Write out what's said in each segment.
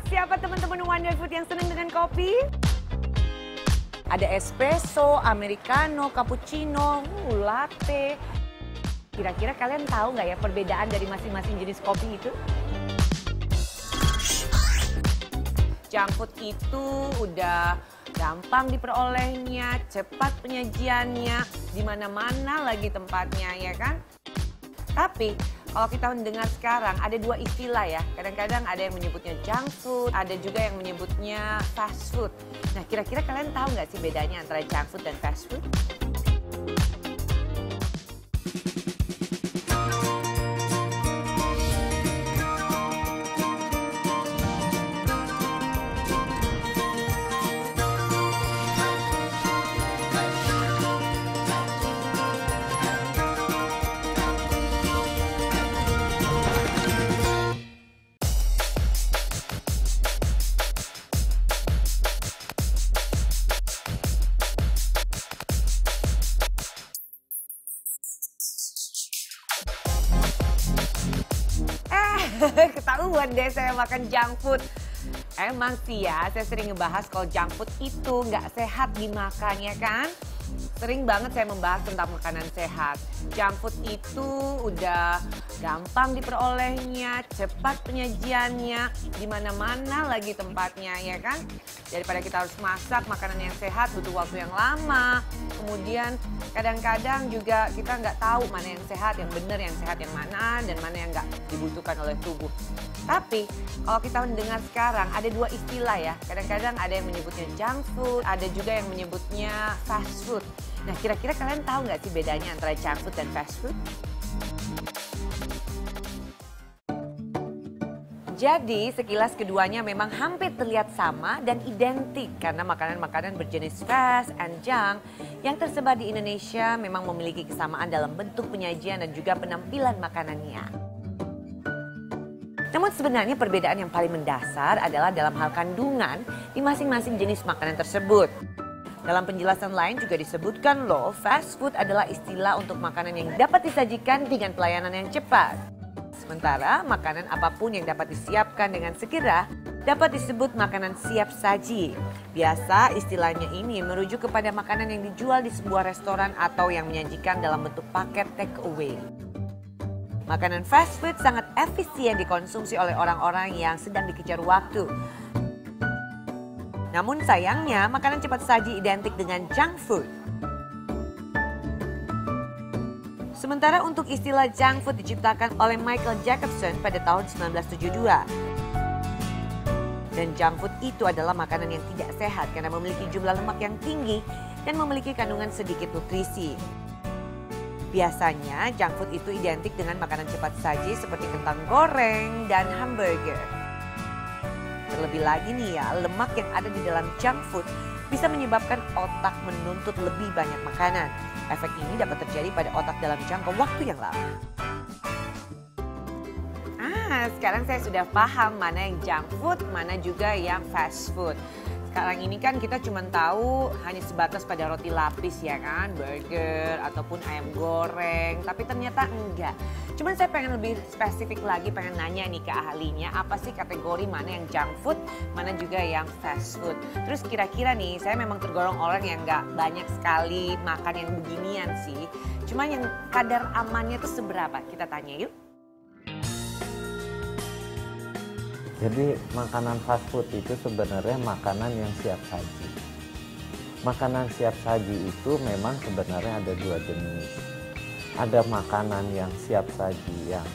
siapa teman-teman Wonder Food yang senang dengan kopi? Ada espresso, americano, cappuccino, latte. Kira-kira kalian tahu nggak ya perbedaan dari masing-masing jenis kopi itu? Junk food itu udah gampang diperolehnya, cepat penyajiannya, di mana-mana lagi tempatnya, ya kan? Tapi kalau kita mendengar sekarang ada dua istilah ya. Kadang-kadang ada yang menyebutnya junk food, ada juga yang menyebutnya fast food. Nah, kira-kira kalian tahu nggak sih bedanya antara junk food dan fast food? Ketahuan deh saya makan junk food. Emang sih ya, saya sering ngebahas kalau junk food itu nggak sehat dimakan, ya kan? Sering banget saya membahas tentang makanan sehat. Junk food itu udah gampang diperolehnya, cepat penyajiannya, di mana-mana lagi tempatnya, ya kan? Daripada kita harus masak makanan yang sehat butuh waktu yang lama. Kemudian kadang-kadang juga kita nggak tahu mana yang sehat, yang benar, yang sehat yang mana, dan mana yang nggak dibutuhkan oleh tubuh. Tapi kalau kita mendengar sekarang ada dua istilah ya. Kadang-kadang ada yang menyebutnya junk food, ada juga yang menyebutnya fast food. Nah, kira-kira kalian tahu nggak sih bedanya antara junk food dan fast food? Jadi sekilas keduanya memang hampir terlihat sama dan identik karena makanan-makanan berjenis fast and junk yang tersebar di Indonesia memang memiliki kesamaan dalam bentuk penyajian dan juga penampilan makanannya. Namun sebenarnya perbedaan yang paling mendasar adalah dalam hal kandungan di masing-masing jenis makanan tersebut. Dalam penjelasan lain juga disebutkan loh, fast food adalah istilah untuk makanan yang dapat disajikan dengan pelayanan yang cepat. Sementara makanan apapun yang dapat disiapkan dengan segera dapat disebut makanan siap saji. Biasa istilahnya ini merujuk kepada makanan yang dijual di sebuah restoran atau yang menyajikan dalam bentuk paket take away. Makanan fast food sangat efisien dikonsumsi oleh orang-orang yang sedang dikejar waktu. Namun sayangnya makanan cepat saji identik dengan junk food. Sementara untuk istilah junk food diciptakan oleh Michael Jacobson pada tahun 1972. Dan junk food itu adalah makanan yang tidak sehat karena memiliki jumlah lemak yang tinggi dan memiliki kandungan sedikit nutrisi. Biasanya junk food itu identik dengan makanan cepat saji seperti kentang goreng dan hamburger. Terlebih lagi nih ya, lemak yang ada di dalam junk food bisa menyebabkan otak menuntut lebih banyak makanan. Efek ini dapat terjadi pada otak dalam jangka waktu yang lama. Sekarang saya sudah paham mana yang junk food, mana juga yang fast food. Sekarang ini kan kita cuma tahu hanya sebatas pada roti lapis ya kan, burger ataupun ayam goreng, tapi ternyata enggak. Cuman saya pengen lebih spesifik lagi, pengen nanya nih ke ahlinya, apa sih kategori mana yang junk food, mana juga yang fast food. Terus kira-kira nih, saya memang tergolong orang yang enggak banyak sekali makan yang beginian sih. Cuma yang kadar amannya itu seberapa? Kita tanya yuk. Jadi makanan fast food itu sebenarnya makanan yang siap saji. Makanan siap saji itu memang sebenarnya ada dua jenis. Ada makanan yang siap saji yang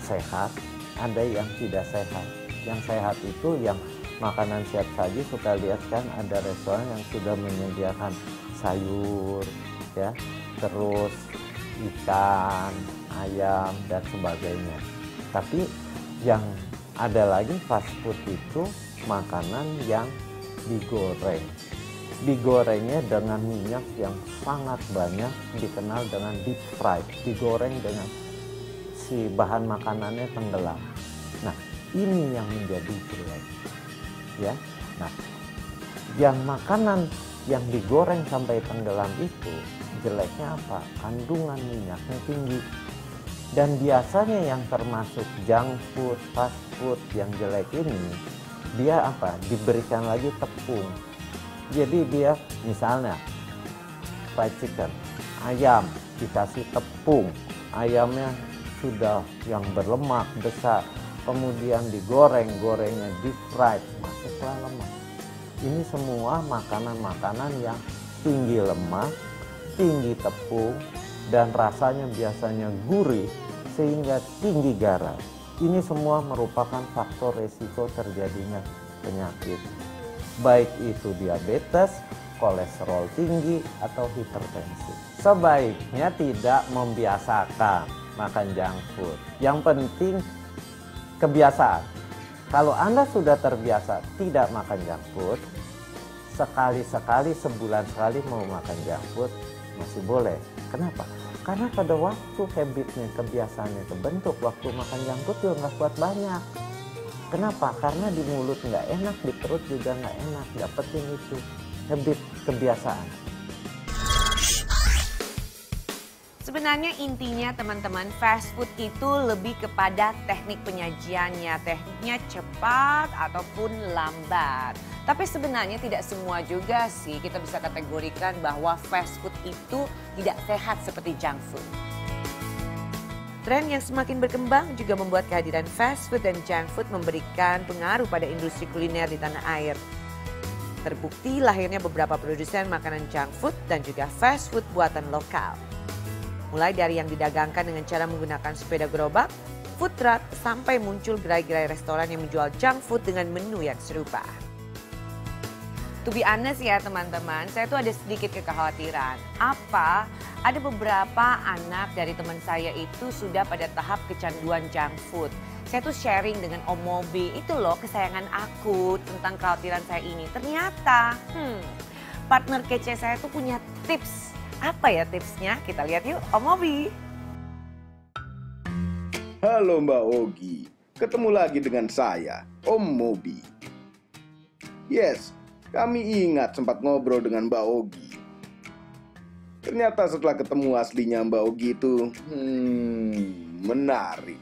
sehat, ada yang tidak sehat. Yang sehat itu yang makanan siap saji, suka lihat kan ada restoran yang sudah menyediakan sayur, ya, terus ikan, ayam dan sebagainya. Tapi yang ada lagi fast food itu makanan yang digoreng. Digorengnya dengan minyak yang sangat banyak, dikenal dengan deep fried. Digoreng dengan si bahan makanannya tenggelam. Nah, ini yang menjadi jelek. Ya. Nah, yang makanan yang digoreng sampai tenggelam itu jeleknya apa? Kandungan minyaknya tinggi. Dan biasanya yang termasuk junk food, fast food yang jelek ini dia apa? Diberikan lagi tepung. Jadi dia misalnya fried chicken, ayam dikasih tepung, ayamnya sudah yang berlemak besar, kemudian digoreng, gorengnya deep fried, masuklah lemak. Ini semua makanan-makanan yang tinggi lemak, tinggi tepung, dan rasanya biasanya gurih sehingga tinggi garam. Ini semua merupakan faktor resiko terjadinya penyakit, baik itu diabetes, kolesterol tinggi, atau hipertensi. Sebaiknya tidak membiasakan makan junk food. Yang penting kebiasaan. Kalau Anda sudah terbiasa tidak makan junk food, sekali-sekali, sebulan sekali mau makan junk food, masih boleh. Kenapa? Karena pada waktu habitnya, kebiasaannya kebentuk, waktu makan junk food juga nggak kuat banyak. Kenapa? Karena di mulut nggak enak, di perut juga nggak enak. Dapetin itu, habit, kebiasaan. Sebenarnya intinya teman-teman, fast food itu lebih kepada teknik penyajiannya, tekniknya cepat ataupun lambat. Tapi sebenarnya tidak semua juga sih kita bisa kategorikan bahwa fast food itu tidak sehat seperti junk food. Tren yang semakin berkembang juga membuat kehadiran fast food dan junk food memberikan pengaruh pada industri kuliner di tanah air. Terbukti lahirnya beberapa produsen makanan junk food dan juga fast food buatan lokal. Mulai dari yang didagangkan dengan cara menggunakan sepeda gerobak, food truck, sampai muncul gerai-gerai restoran yang menjual junk food dengan menu yang serupa. To be honest ya teman-teman, saya tuh ada sedikit kekhawatiran. Ada beberapa anak dari teman saya itu sudah pada tahap kecanduan junk food. Saya tuh sharing dengan Om Mobi, itu loh kesayangan aku tentang kekhawatiran saya ini. Ternyata, partner kece saya tuh punya tips. Apa ya tipsnya? Kita lihat yuk, Om Mobi. Halo Mbak Ogi, ketemu lagi dengan saya, Om Mobi. Yes, kami ingat sempat ngobrol dengan Mbak Ogi. Ternyata setelah ketemu aslinya Mbak Ogi itu, menarik.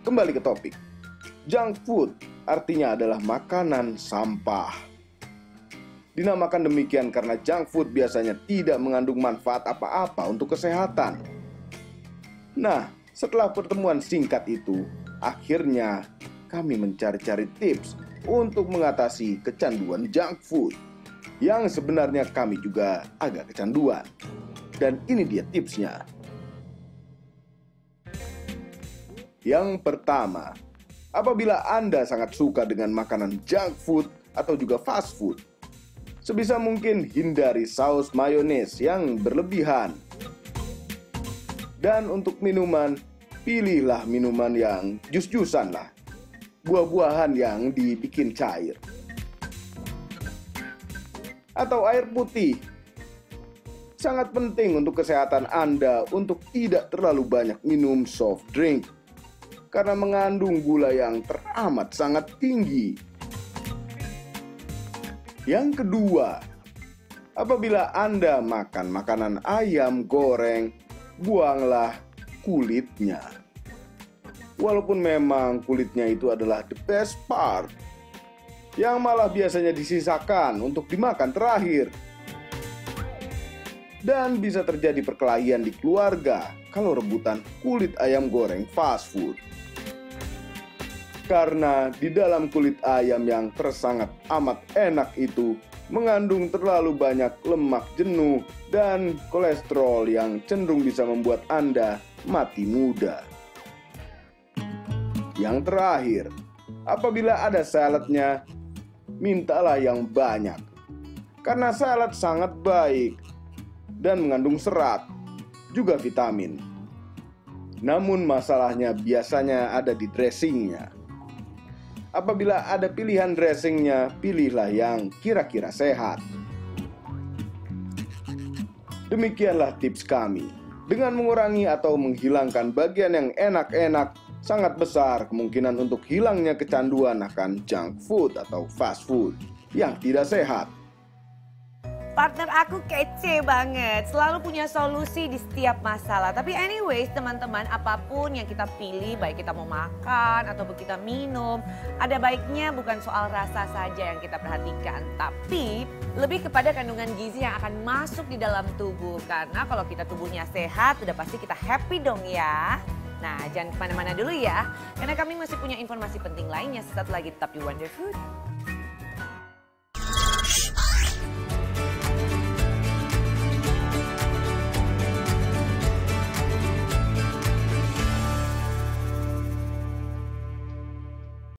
Kembali ke topik. Junk food artinya adalah makanan sampah. Dinamakan demikian karena junk food biasanya tidak mengandung manfaat apa-apa untuk kesehatan. Nah, setelah pertemuan singkat itu, akhirnya kami mencari-cari tips untuk mengatasi kecanduan junk food. Yang sebenarnya kami juga agak kecanduan. Dan ini dia tipsnya. Yang pertama, apabila Anda sangat suka dengan makanan junk food atau juga fast food, sebisa mungkin hindari saus mayones yang berlebihan. Dan untuk minuman, pilihlah minuman yang jus-jusan lah. Buah-buahan yang dibikin cair. Atau air putih. Sangat penting untuk kesehatan Anda untuk tidak terlalu banyak minum soft drink. Karena mengandung gula yang teramat sangat tinggi. Yang kedua, apabila Anda makan makanan ayam goreng, buanglah kulitnya. Walaupun memang kulitnya itu adalah the best part, yang malah biasanya disisakan untuk dimakan terakhir. Dan bisa terjadi perkelahian di keluarga kalau rebutan kulit ayam goreng fast food. Karena di dalam kulit ayam yang tersangat amat enak itu mengandung terlalu banyak lemak jenuh dan kolesterol yang cenderung bisa membuat Anda mati muda. Yang terakhir, apabila ada saladnya, mintalah yang banyak. Karena salad sangat baik dan mengandung serat, juga vitamin. Namun masalahnya biasanya ada di dressingnya. Apabila ada pilihan dressingnya, pilihlah yang kira-kira sehat. Demikianlah tips kami. Dengan mengurangi atau menghilangkan bagian yang enak-enak, sangat besar kemungkinan untuk hilangnya kecanduan akan junk food atau fast food yang tidak sehat. Partner aku kece banget, selalu punya solusi di setiap masalah. Tapi anyways teman-teman, apapun yang kita pilih, baik kita mau makan atau kita minum, ada baiknya bukan soal rasa saja yang kita perhatikan, tapi lebih kepada kandungan gizi yang akan masuk di dalam tubuh. Karena kalau kita tubuhnya sehat, udah pasti kita happy dong ya. Nah, jangan kemana-mana dulu ya, karena kami masih punya informasi penting lainnya sesaat lagi tetap di Wonder Food.